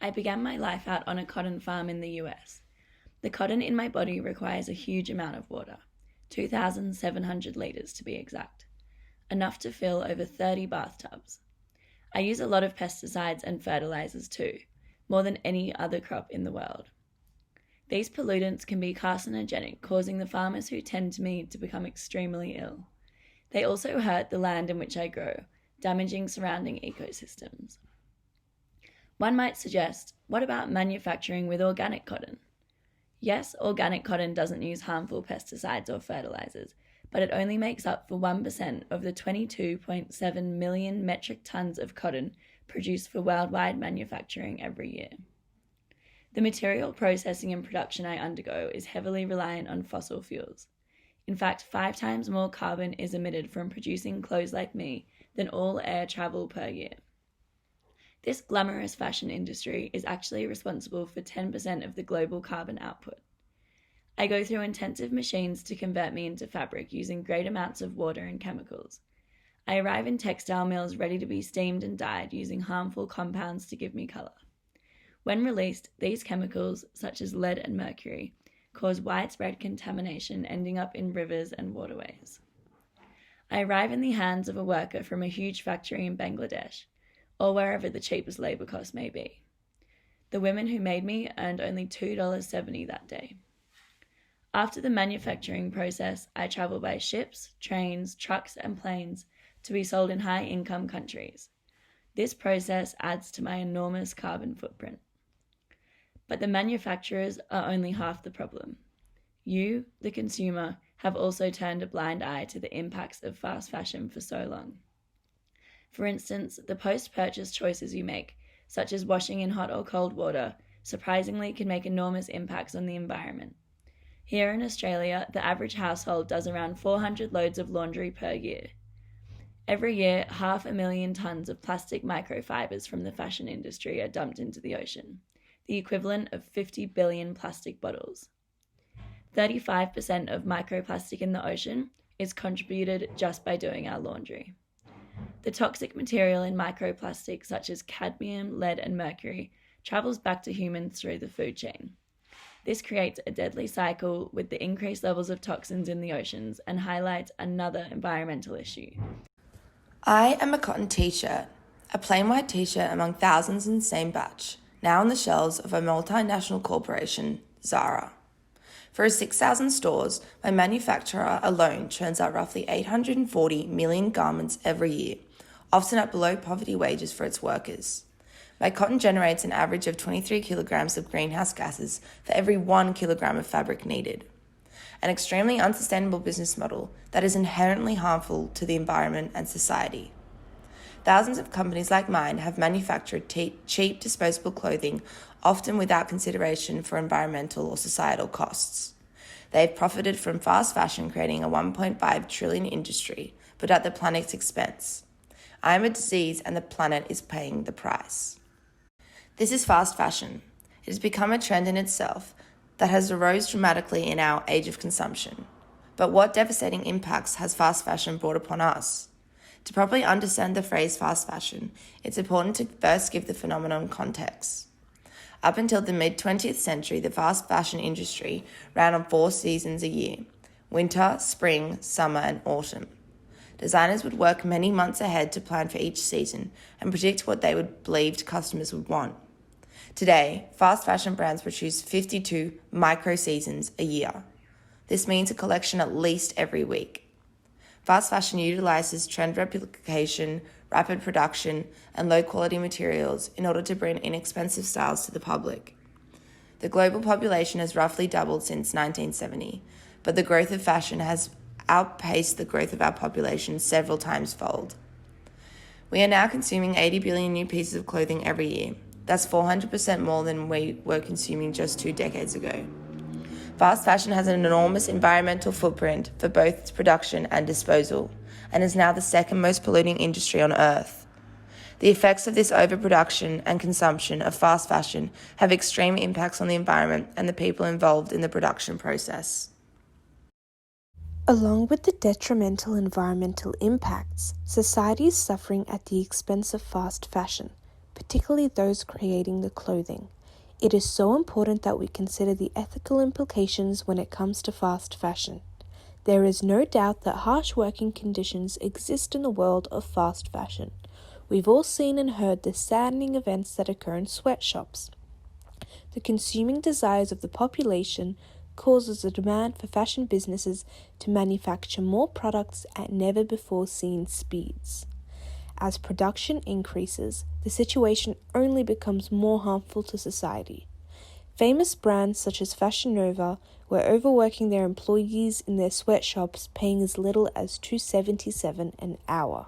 I began my life out on a cotton farm in the US. The cotton in my body requires a huge amount of water, 2,700 litres to be exact, enough to fill over 30 bathtubs. I use a lot of pesticides and fertilizers too, more than any other crop in the world. These pollutants can be carcinogenic, causing the farmers who tend to me to become extremely ill. They also hurt the land in which I grow, damaging surrounding ecosystems. One might suggest, what about manufacturing with organic cotton? Yes, organic cotton doesn't use harmful pesticides or fertilizers, but it only makes up for 1% of the 22.7 million metric tons of cotton produced for worldwide manufacturing every year. The material processing and production I undergo is heavily reliant on fossil fuels. In fact, 5 times more carbon is emitted from producing clothes like me than all air travel per year. This glamorous fashion industry is actually responsible for 10% of the global carbon output. I go through intensive machines to convert me into fabric using great amounts of water and chemicals. I arrive in textile mills ready to be steamed and dyed using harmful compounds to give me colour. When released, these chemicals, such as lead and mercury, cause widespread contamination ending up in rivers and waterways. I arrive in the hands of a worker from a huge factory in Bangladesh, or wherever the cheapest labour cost may be. The women who made me earned only $2.70 that day. After the manufacturing process, I travel by ships, trains, trucks and planes to be sold in high-income countries. This process adds to my enormous carbon footprint. But the manufacturers are only half the problem. You, the consumer, have also turned a blind eye to the impacts of fast fashion for so long. For instance, the post-purchase choices you make, such as washing in hot or cold water, surprisingly can make enormous impacts on the environment. Here in Australia, the average household does around 400 loads of laundry per year. Every year, 500,000 tonnes of plastic microfibres from the fashion industry are dumped into the ocean, the equivalent of 50 billion plastic bottles. 35% of microplastic in the ocean is contributed just by doing our laundry. The toxic material in microplastics, such as cadmium, lead and mercury, travels back to humans through the food chain. This creates a deadly cycle with the increased levels of toxins in the oceans and highlights another environmental issue. I am a cotton t-shirt, a plain white t-shirt among thousands in the same batch, now on the shelves of a multinational corporation, Zara. For its 6,000 stores, my manufacturer alone churns out roughly 840 million garments every year, often at below poverty wages for its workers. My cotton generates an average of 23 kilograms of greenhouse gases for every 1 kilogram of fabric needed. An extremely unsustainable business model that is inherently harmful to the environment and society. Thousands of companies like mine have manufactured cheap disposable clothing, often without consideration for environmental or societal costs. They've profited from fast fashion, creating a 1.5 trillion industry, but at the planet's expense. I am a disease and the planet is paying the price. This is fast fashion. It has become a trend in itself that has arose dramatically in our age of consumption. But what devastating impacts has fast fashion brought upon us? To properly understand the phrase fast fashion, it's important to first give the phenomenon context. Up until the mid-20th century, the fast fashion industry ran on 4 seasons a year: winter, spring, summer, and autumn. Designers would work many months ahead to plan for each season and predict what they would believe customers would want. Today, fast fashion brands produce 52 micro-seasons a year. This means a collection at least every week. Fast fashion utilizes trend replication, rapid production, and low-quality materials in order to bring inexpensive styles to the public. The global population has roughly doubled since 1970, but the growth of fashion has outpaced the growth of our population several times fold. We are now consuming 80 billion new pieces of clothing every year. That's 400% more than we were consuming just 2 decades ago. Fast fashion has an enormous environmental footprint for both its production and disposal, and is now the second most polluting industry on Earth. The effects of this overproduction and consumption of fast fashion have extreme impacts on the environment and the people involved in the production process. Along with the detrimental environmental impacts, society is suffering at the expense of fast fashion, particularly those creating the clothing. It is so important that we consider the ethical implications when it comes to fast fashion. There is no doubt that harsh working conditions exist in the world of fast fashion. We've all seen and heard the saddening events that occur in sweatshops. The consuming desires of the population causes a demand for fashion businesses to manufacture more products at never-before-seen speeds. As production increases, the situation only becomes more harmful to society. Famous brands such as Fashion Nova were overworking their employees in their sweatshops, paying as little as $2.77 an hour.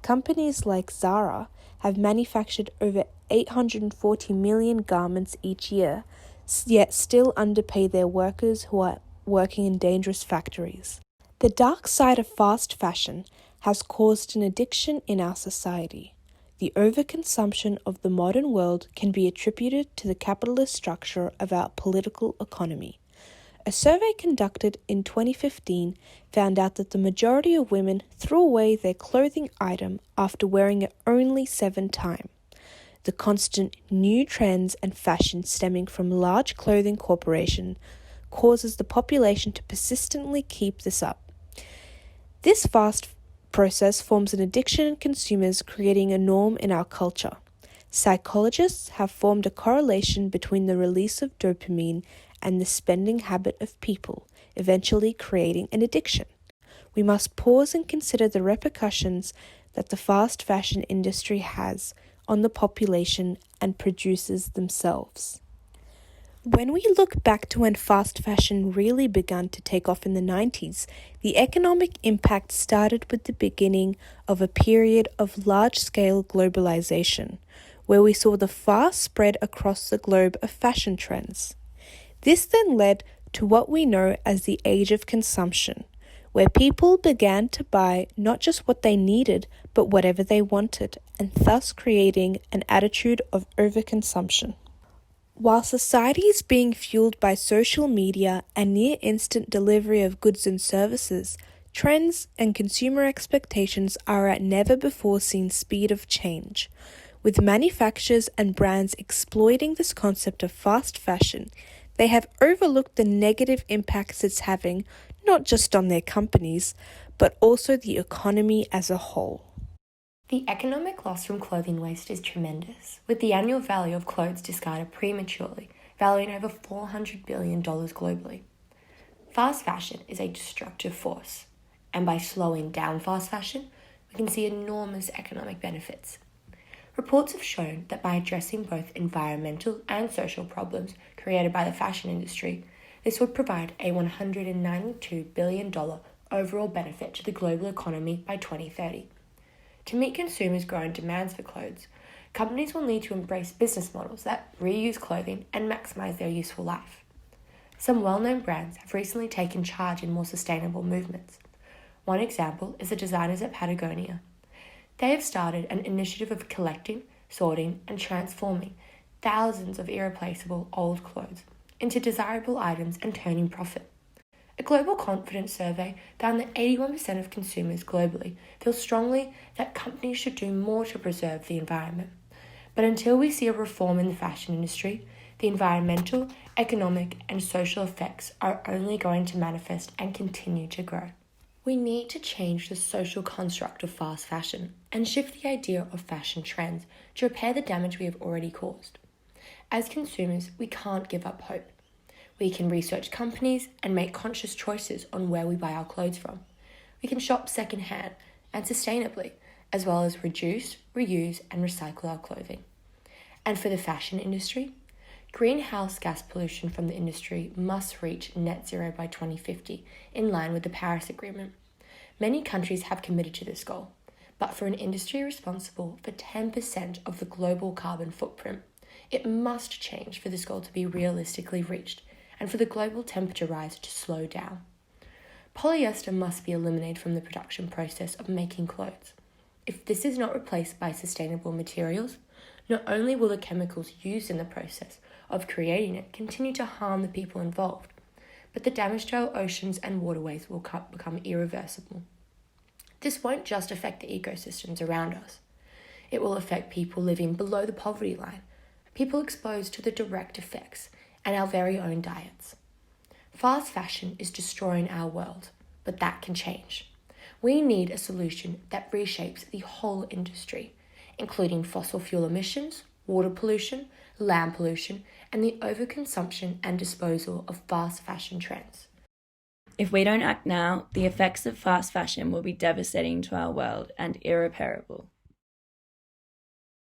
Companies like Zara have manufactured over 840 million garments each year, yet still underpay their workers who are working in dangerous factories. The dark side of fast fashion has caused an addiction in our society. The overconsumption of the modern world can be attributed to the capitalist structure of our political economy. A survey conducted in 2015 found out that the majority of women threw away their clothing item after wearing it only 7 times. The constant new trends and fashion stemming from large clothing corporations causes the population to persistently keep this up. This fast process forms an addiction in consumers, creating a norm in our culture. Psychologists have formed a correlation between the release of dopamine and the spending habit of people, eventually creating an addiction. We must pause and consider the repercussions that the fast fashion industry has on the population and producers themselves. When we look back to when fast fashion really began to take off in the 90s, the economic impact started with the beginning of a period of large-scale globalization, where we saw the fast spread across the globe of fashion trends. This then led to what we know as the age of consumption, where people began to buy not just what they needed, but whatever they wanted, and thus creating an attitude of overconsumption. While society is being fueled by social media and near-instant delivery of goods and services, trends and consumer expectations are at never-before-seen speed of change. With manufacturers and brands exploiting this concept of fast fashion, they have overlooked the negative impacts it's having, not just on their companies, but also the economy as a whole. The economic loss from clothing waste is tremendous, with the annual value of clothes discarded prematurely valuing over $400 billion globally. Fast fashion is a destructive force, and by slowing down fast fashion, we can see enormous economic benefits. Reports have shown that by addressing both environmental and social problems created by the fashion industry, this would provide a $192 billion overall benefit to the global economy by 2030. To meet consumers' growing demands for clothes, companies will need to embrace business models that reuse clothing and maximize their useful life. Some well-known brands have recently taken charge in more sustainable movements. One example is the designers at Patagonia. They have started an initiative of collecting, sorting, and transforming thousands of irreplaceable old clothes into desirable items and turning profit. A global confidence survey found that 81% of consumers globally feel strongly that companies should do more to preserve the environment. But until we see a reform in the fashion industry, the environmental, economic, and social effects are only going to manifest and continue to grow. We need to change the social construct of fast fashion and shift the idea of fashion trends to repair the damage we have already caused. As consumers, we can't give up hope. We can research companies and make conscious choices on where we buy our clothes from. We can shop secondhand and sustainably, as well as reduce, reuse, and recycle our clothing. And for the fashion industry, greenhouse gas pollution from the industry must reach net zero by 2050, in line with the Paris Agreement. Many countries have committed to this goal, but for an industry responsible for 10% of the global carbon footprint, it must change for this goal to be realistically reached, and for the global temperature rise to slow down. Polyester must be eliminated from the production process of making clothes. If this is not replaced by sustainable materials, not only will the chemicals used in the process of creating it continue to harm the people involved, but the damage to our oceans and waterways will become irreversible. This won't just affect the ecosystems around us. It will affect people living below the poverty line, people exposed to the direct effects, and our very own diets. Fast fashion is destroying our world, but that can change. We need a solution that reshapes the whole industry, including fossil fuel emissions, water pollution, land pollution, and the overconsumption and disposal of fast fashion trends. If we don't act now, the effects of fast fashion will be devastating to our world and irreparable.